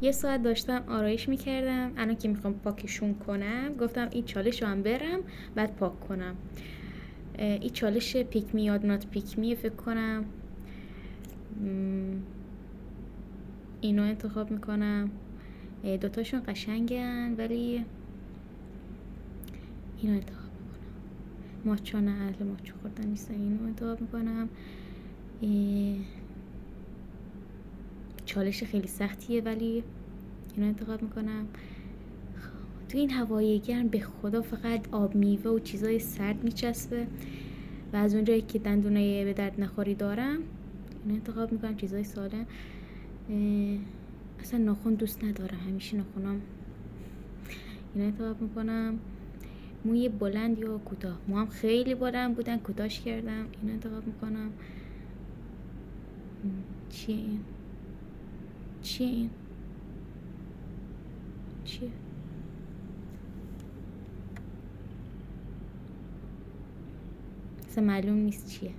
یه ساعت داشتم آرایش میکردم. الان که میخوام پاکشون کنم گفتم این چالش رو هم برم بعد پاک کنم. این چالش پیک می یاد نات پیک می فکر کنم اینو انتخاب میکنم. دوتاشون قشنگن ولی اینو انتخاب میکنم. ماچو نه، اهل ماچو خوردن نیستم. اینو انتخاب میکنم. چالش خیلی سختیه ولی اینو انتخاب میکنم. تو این هوای گرم به خدا فقط آب میوه و چیزای سرد میچسبه و از اونجایی که دندونای به درد نخوری دارم اینو انتخاب میکنم. چیزای سالم. اصلا ناخن دوست ندارم، همیشه ناخنام. اینو انتخاب میکنم. موی بلند یا کوتاه؟ موام خیلی بلند بودن، کوتاهش کردم. اینو انتخاب میکنم. چیه این؟ چیه این؟ چیه؟ اصلا معلوم نیست چیه.